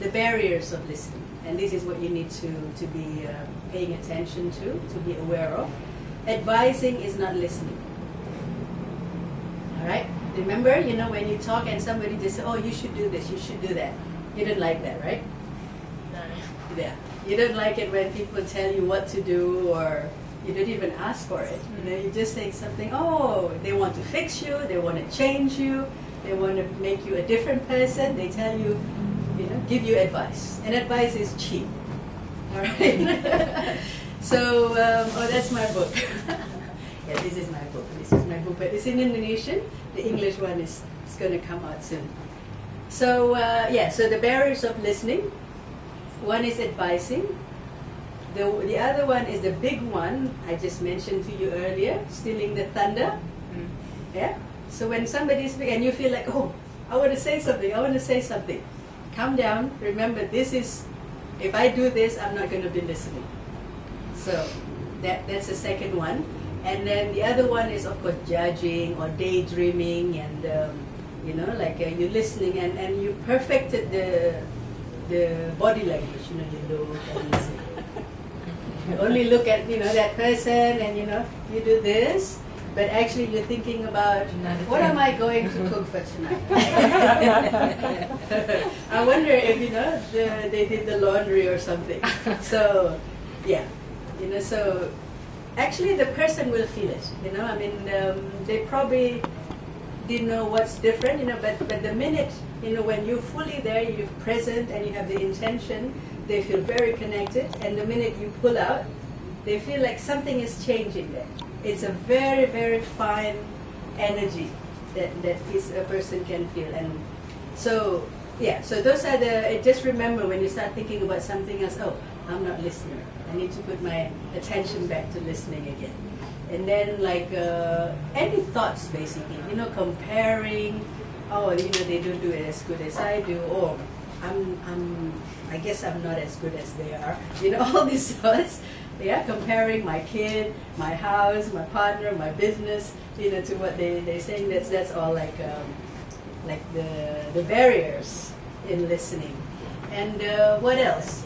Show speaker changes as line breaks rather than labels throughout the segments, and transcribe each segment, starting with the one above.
the barriers of listening. And this is what you need to be paying attention to be aware of. Advising is not listening. All right? Remember, when you talk and somebody just says, oh, you should do this, you should do that. You don't like that, right?
No.
Yeah. You don't like it when people tell you what to do, or you don't even ask for it. You just say something, oh, they want to fix you, they want to change you, they want to make you a different person. They tell you, give you advice. And advice is cheap. All right? So, that's my book. Yeah, this is my book. This is my book, but it's in Indonesian. The English one is going to come out soon. So, so the barriers of listening. One is advising. The other one is the big one I just mentioned to you earlier, stealing the thunder. Yeah. So when somebody speaks and you feel like, oh, I want to say something, calm down. Remember, if I do this, I'm not going to be listening. So that's the second one. And then the other one is, of course, judging or daydreaming, and you're listening and you perfected the body language. You look and listen. You only look at that person, and you do this, but actually you're thinking about what am I going to cook for tonight. I wonder if they did the laundry or something. So so actually the person will feel it. They probably didn't know what's different, but the minute when you're fully there, you're present and you have the intention, they feel very connected, and the minute you pull out, they feel like something is changing there. It's a very, very fine energy that a person can feel. And so those are just remember when you start thinking about something else, oh, I'm not listening. I need to put my attention back to listening again. And then any thoughts basically, comparing, oh, they don't do it as good as I do, or I guess I'm not as good as they are. All these thoughts, comparing my kid, my house, my partner, my business, to what they're saying. That's all like the barriers in listening. And what else?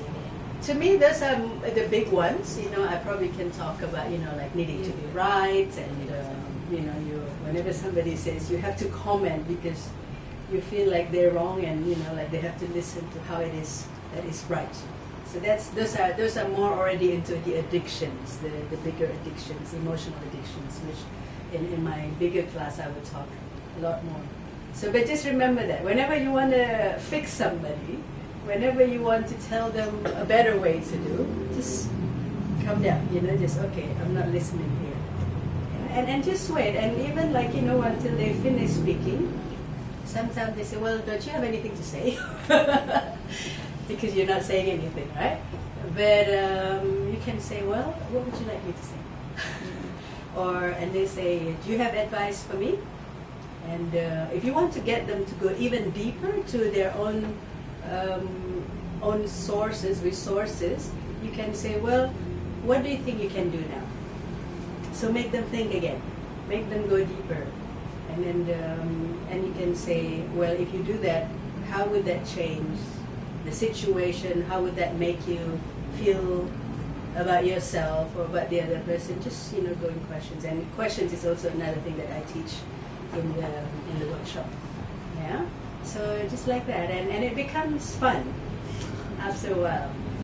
To me, those are the big ones. I probably can talk about, needing to be right, and whenever somebody says you have to comment because you feel like they're wrong, and they have to listen to how it is that is right. So those are more already into the addictions, the bigger addictions, emotional addictions, which in my bigger class I would talk a lot more. So, but just remember that whenever you want to fix somebody, whenever you want to tell them a better way to do, just come down. Just okay, I'm not listening here, and just wait, and even until they finish speaking. Sometimes they say, well, don't you have anything to say? Because you're not saying anything, right? But you can say, well, what would you like me to say? And they say, do you have advice for me? And if you want to get them to go even deeper to their own resources, you can say, well, what do you think you can do now? So make them think again. Make them go deeper. And then, and you can say, well, if you do that, how would that change the situation? How would that make you feel about yourself or about the other person? Just going questions. And questions is also another thing that I teach in the workshop. Yeah. So just like that, and it becomes fun after a while.